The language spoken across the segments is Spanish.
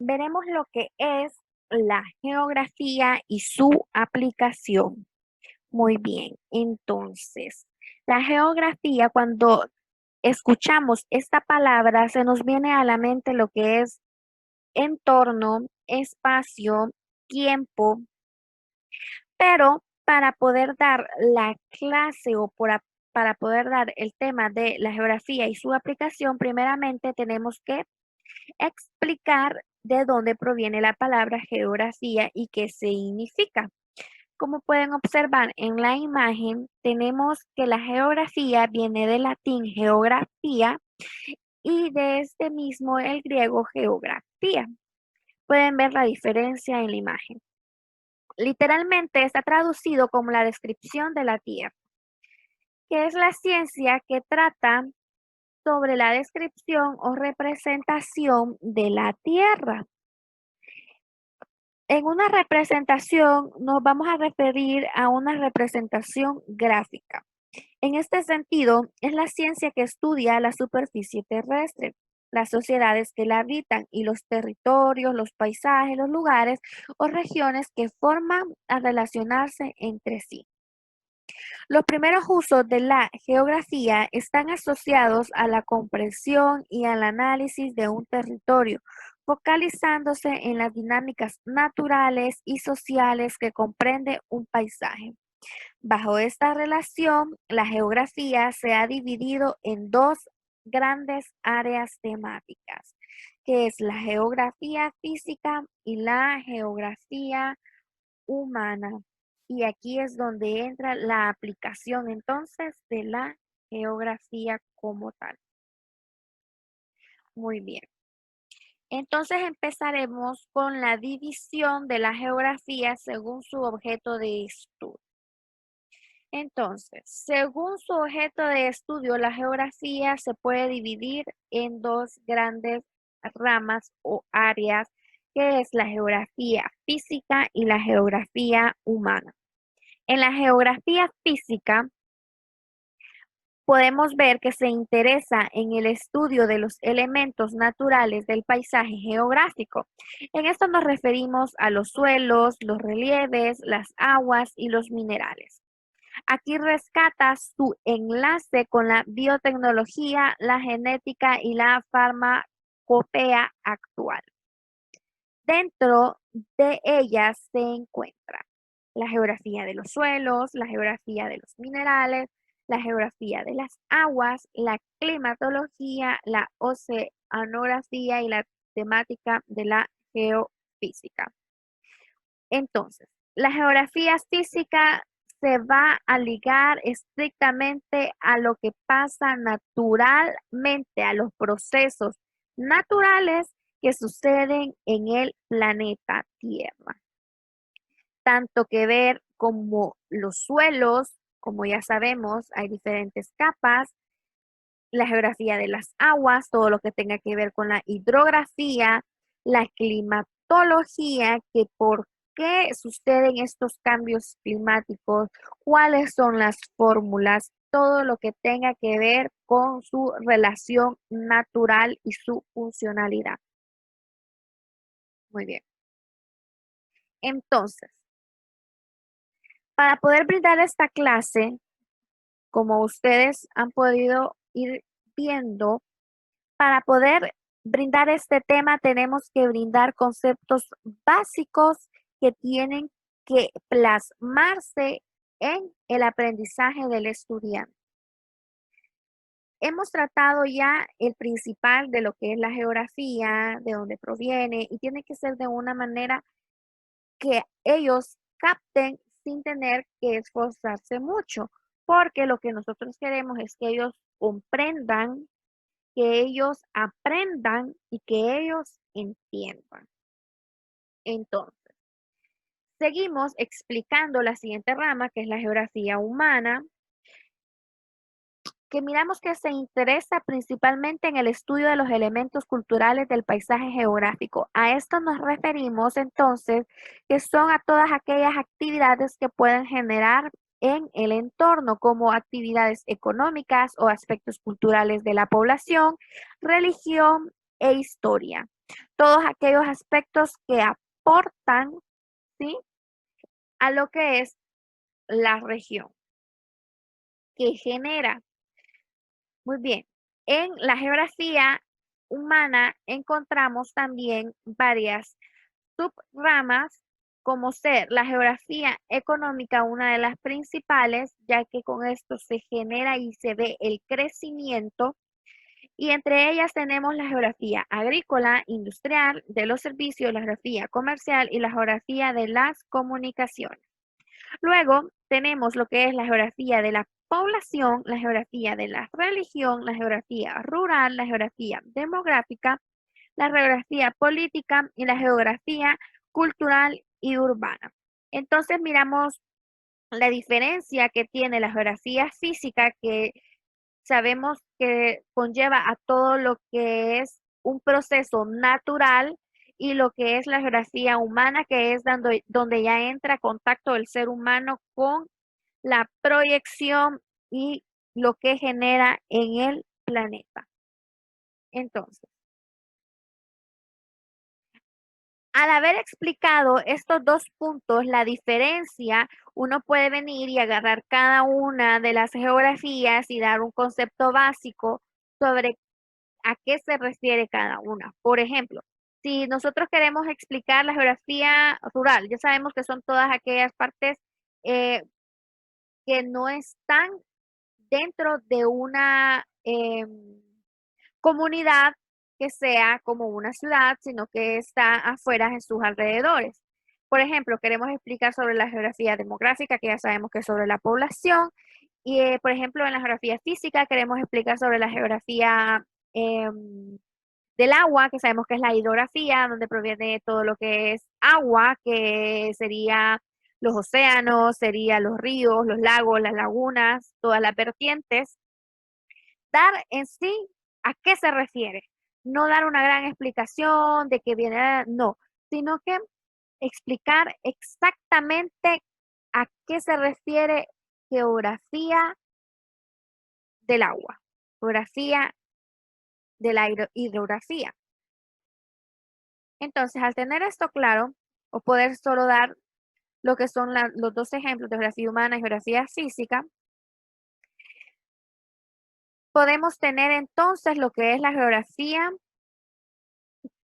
veremos lo que es la geografía y su aplicación. Muy bien, entonces, la geografía, cuando escuchamos esta palabra, se nos viene a la mente lo que es entorno, espacio, tiempo, pero para poder dar la clase para poder dar el tema de la geografía y su aplicación, primeramente tenemos que explicar de dónde proviene la palabra geografía y qué significa. Como pueden observar en la imagen, tenemos que la geografía viene del latín geografía y de este mismo el griego geografía. Pueden ver la diferencia en la imagen. Literalmente está traducido como la descripción de la Tierra, que es la ciencia que trata sobre la descripción o representación de la Tierra. En una representación nos vamos a referir a una representación gráfica. En este sentido, es la ciencia que estudia la superficie terrestre, las sociedades que la habitan y los territorios, los paisajes, los lugares o regiones que forman a relacionarse entre sí. Los primeros usos de la geografía están asociados a la comprensión y al análisis de un territorio, focalizándose en las dinámicas naturales y sociales que comprende un paisaje. Bajo esta relación, la geografía se ha dividido en dos grandes áreas temáticas, que es la geografía física y la geografía humana. Y aquí es donde entra la aplicación entonces de la geografía como tal. Muy bien. Entonces empezaremos con la división de la geografía según su objeto de estudio. Entonces, según su objeto de estudio, la geografía se puede dividir en dos grandes ramas o áreas, que es la geografía física y la geografía humana. En la geografía física, podemos ver que se interesa en el estudio de los elementos naturales del paisaje geográfico. En esto nos referimos a los suelos, los relieves, las aguas y los minerales. Aquí rescata su enlace con la biotecnología, la genética y la farmacopea actual. Dentro de ellas se encuentra la geografía de los suelos, la geografía de los minerales, la geografía de las aguas, la climatología, la oceanografía y la temática de la geofísica. Entonces, la geografía física se va a ligar estrictamente a lo que pasa naturalmente, a los procesos naturales que suceden en el planeta Tierra. Tanto que ver como los suelos, como ya sabemos, hay diferentes capas, la geografía de las aguas, todo lo que tenga que ver con la hidrografía, la climatología, que por qué suceden estos cambios climáticos, cuáles son las fórmulas, todo lo que tenga que ver con su relación natural y su funcionalidad. Muy bien. Entonces, para poder brindar esta clase, como ustedes han podido ir viendo, para poder brindar este tema tenemos que brindar conceptos básicos que tienen que plasmarse en el aprendizaje del estudiante. Hemos tratado ya el principal de lo que es la geografía, de dónde proviene, y tiene que ser de una manera que ellos capten sin tener que esforzarse mucho, porque lo que nosotros queremos es que ellos comprendan, que ellos aprendan y que ellos entiendan. Entonces, seguimos explicando la siguiente rama, que es la geografía humana, que miramos que se interesa principalmente en el estudio de los elementos culturales del paisaje geográfico. A esto nos referimos entonces, que son a todas aquellas actividades que pueden generar en el entorno, como actividades económicas o aspectos culturales de la población, religión e historia. todos aquellos aspectos que aportan, ¿sí?, a lo que es la región, que genera. Muy bien. En la geografía humana encontramos también varias subramas, como ser la geografía económica, una de las principales, ya que con esto se genera y se ve el crecimiento. Y entre ellas tenemos la geografía agrícola, industrial, de los servicios, la geografía comercial y la geografía de las comunicaciones. Luego tenemos lo que es la geografía de la población, la geografía de la religión, la geografía rural, la geografía demográfica, la geografía política y la geografía cultural y urbana. Entonces miramos la diferencia que tiene la geografía física, que sabemos que conlleva a todo lo que es un proceso natural, y lo que es la geografía humana, que es donde ya entra contacto del ser humano con la proyección y lo que genera en el planeta. Entonces, al haber explicado estos dos puntos, la diferencia, uno puede venir y agarrar cada una de las geografías y dar un concepto básico sobre a qué se refiere cada una. Por ejemplo, si nosotros queremos explicar la geografía rural, ya sabemos que son todas aquellas partes eh, que no están dentro de una comunidad que sea como una ciudad, sino que está afuera en sus alrededores. Por ejemplo, queremos explicar sobre la geografía demográfica, que ya sabemos que es sobre la población, y por ejemplo, en la geografía física queremos explicar sobre la geografía del agua, que sabemos que es la hidrografía, donde proviene todo lo que es agua, que sería los océanos, sería los ríos, los lagos, las lagunas, todas las vertientes. Dar en sí a qué se refiere, no dar una gran explicación de que viene, no, sino que explicar exactamente a qué se refiere geografía del agua, geografía de la hidrografía. Entonces, al tener esto claro, o poder solo dar lo que son los dos ejemplos de geografía humana y geografía física, podemos tener entonces lo que es la geografía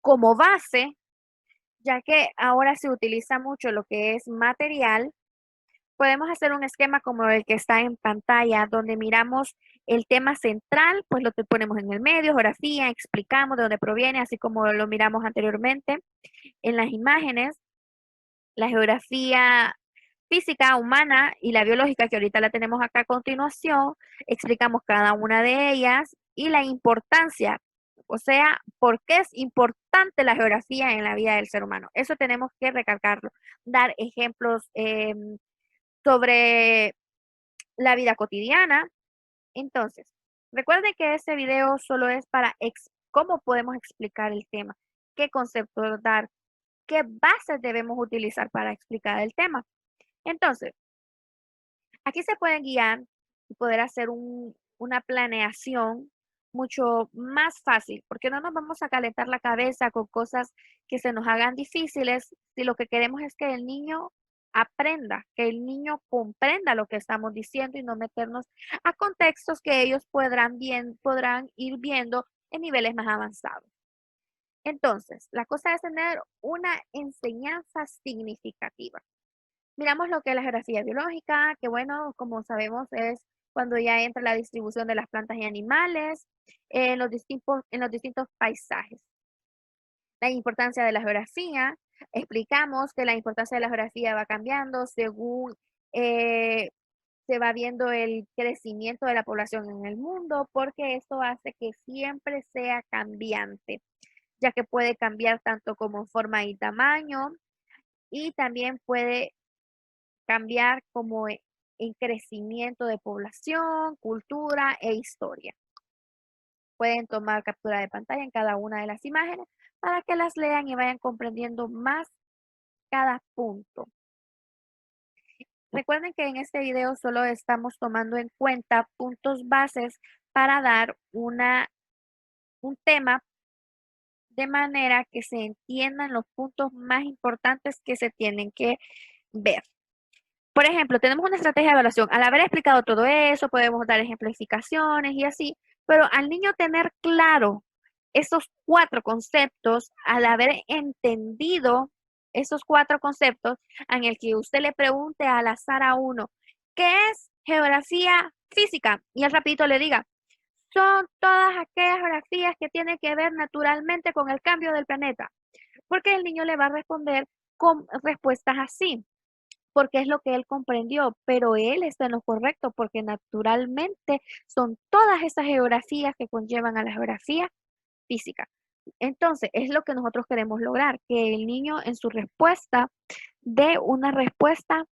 como base, ya que ahora se utiliza mucho lo que es material. Podemos hacer un esquema como el que está en pantalla, donde miramos el tema central, pues lo que ponemos en el medio, geografía, explicamos de dónde proviene, así como lo miramos anteriormente en las imágenes. La geografía física, humana y la biológica, que ahorita la tenemos acá a continuación, explicamos cada una de ellas y la importancia, o sea, por qué es importante la geografía en la vida del ser humano. Eso tenemos que recalcarlo, dar ejemplos sobre la vida cotidiana. Entonces, recuerden que este video solo es para cómo podemos explicar el tema, qué conceptos dar, qué bases debemos utilizar para explicar el tema. Entonces, aquí se pueden guiar y poder hacer una planeación mucho más fácil, porque no nos vamos a calentar la cabeza con cosas que se nos hagan difíciles, si lo que queremos es que el niño aprenda, que el niño comprenda lo que estamos diciendo y no meternos a contextos que ellos podrán ir viendo en niveles más avanzados. Entonces, la cosa es tener una enseñanza significativa. Miramos lo que es la geografía biológica, que bueno, como sabemos, es cuando ya entra la distribución de las plantas y animales en los distintos paisajes. La importancia de la geografía, explicamos que la importancia de la geografía va cambiando según eh, se va viendo el crecimiento de la población en el mundo, porque esto hace que siempre sea cambiante, ya que puede cambiar tanto como forma y tamaño, y también puede cambiar como en crecimiento de población, cultura e historia. Pueden tomar captura de pantalla en cada una de las imágenes para que las lean y vayan comprendiendo más cada punto. Recuerden que en este video solo estamos tomando en cuenta puntos bases para dar un tema de manera que se entiendan los puntos más importantes que se tienen que ver. Por ejemplo, tenemos una estrategia de evaluación. Al haber explicado todo eso, podemos dar ejemplificaciones y así, pero al niño tener claro esos cuatro conceptos, al haber entendido esos cuatro conceptos, en el que usted le pregunte al azar a uno, ¿qué es geografía física? Y él rapidito le diga, son todas aquellas geografías que tienen que ver naturalmente con el cambio del planeta, porque el niño le va a responder con respuestas así porque es lo que él comprendió, pero él está en lo correcto porque naturalmente son todas esas geografías que conllevan a la geografía física. Entonces, es lo que nosotros queremos lograr, que el niño en su respuesta dé una respuesta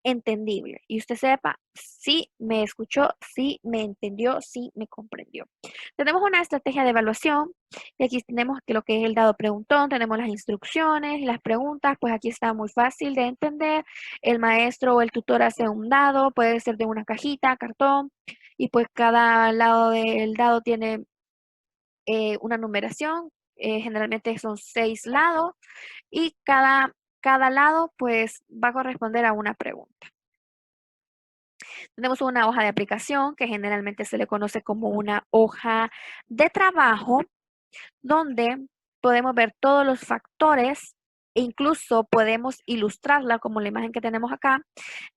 entendible y usted sepa si me escuchó, si me entendió, si me comprendió. Tenemos una estrategia de evaluación y aquí tenemos que lo que es el dado preguntón, tenemos las instrucciones y las preguntas, pues aquí está muy fácil de entender. El maestro o el tutor hace un dado, puede ser de una cajita, cartón, y pues cada lado del dado tiene una numeración, generalmente son 6 lados y cada lado pues va a corresponder a una pregunta. Tenemos una hoja de aplicación que generalmente se le conoce como una hoja de trabajo, donde podemos ver todos los factores e incluso podemos ilustrarla como la imagen que tenemos acá.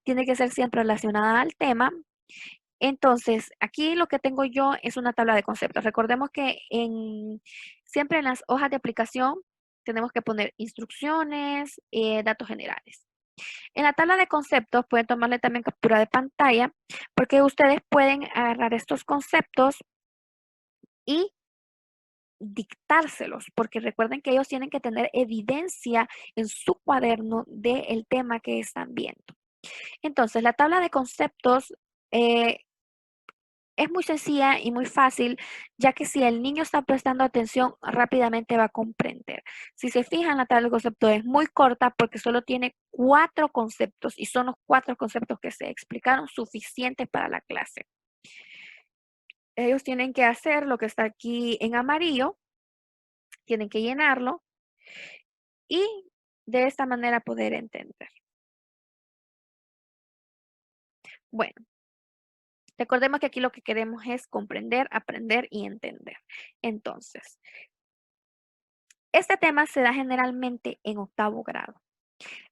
Tiene que ser siempre relacionada al tema. Entonces, aquí lo que tengo yo es una tabla de conceptos. Recordemos que siempre en las hojas de aplicación tenemos que poner instrucciones, datos generales. En la tabla de conceptos pueden tomarle también captura de pantalla porque ustedes pueden agarrar estos conceptos y dictárselos, porque recuerden que ellos tienen que tener evidencia en su cuaderno del tema que están viendo. Entonces, la tabla de conceptos eh, es muy sencilla y muy fácil, ya que si el niño está prestando atención, rápidamente va a comprender. Si se fijan, la tabla de conceptos es muy corta porque solo tiene 4 conceptos y son los 4 conceptos que se explicaron suficientes para la clase. Ellos tienen que hacer lo que está aquí en amarillo, tienen que llenarlo y de esta manera poder entender. Bueno, recordemos que aquí lo que queremos es comprender, aprender y entender. Entonces, este tema se da generalmente en octavo grado.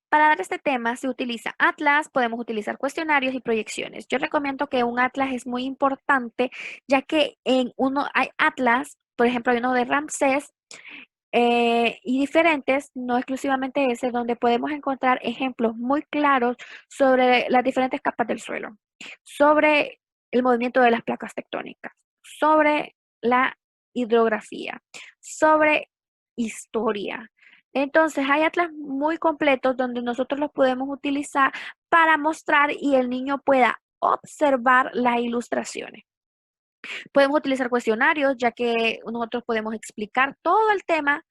Para dar este tema se utiliza atlas, podemos utilizar cuestionarios y proyecciones. Yo recomiendo que un atlas es muy importante, ya que en uno hay atlas, por ejemplo, hay uno de Ramsés, y diferentes, no exclusivamente ese, donde podemos encontrar ejemplos muy claros sobre las diferentes capas del suelo, sobre el movimiento de las placas tectónicas, sobre la hidrografía, sobre historia. Entonces, hay atlas muy completos donde nosotros los podemos utilizar para mostrar y el niño pueda observar las ilustraciones. Podemos utilizar cuestionarios, ya que nosotros podemos explicar todo el tema.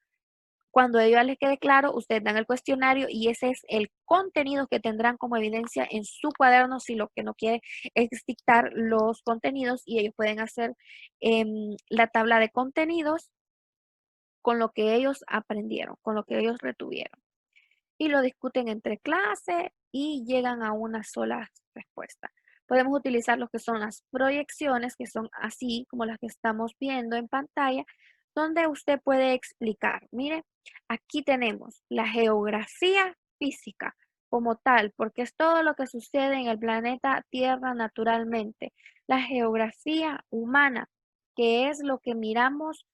Cuando a ellos les quede claro, ustedes dan el cuestionario y ese es el contenido que tendrán como evidencia en su cuaderno si lo que no quiere es dictar los contenidos y ellos pueden hacer la tabla de contenidos con lo que ellos aprendieron, con lo que ellos retuvieron. Y lo discuten entre clase y llegan a una sola respuesta. Podemos utilizar lo que son las proyecciones, que son así como las que estamos viendo en pantalla, donde usted puede explicar, mire, aquí tenemos la geografía física como tal, porque es todo lo que sucede en el planeta Tierra naturalmente. La geografía humana, que es lo que miramos,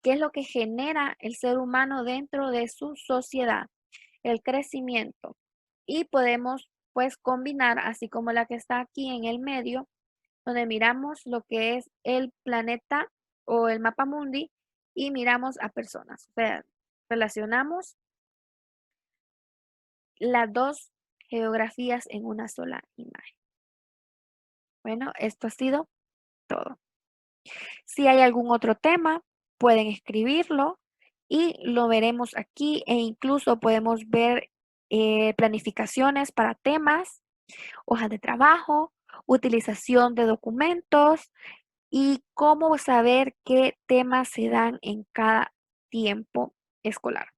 que es lo que genera el ser humano dentro de su sociedad, el crecimiento. Y podemos pues combinar, así como la que está aquí en el medio, donde miramos lo que es el planeta o el mapa mundi y miramos a personas. O sea, relacionamos las dos geografías en una sola imagen. Bueno, esto ha sido todo. Si hay algún otro tema, pueden escribirlo y lo veremos aquí e incluso podemos ver planificaciones para temas, hojas de trabajo, utilización de documentos y cómo saber qué temas se dan en cada tiempo escolar.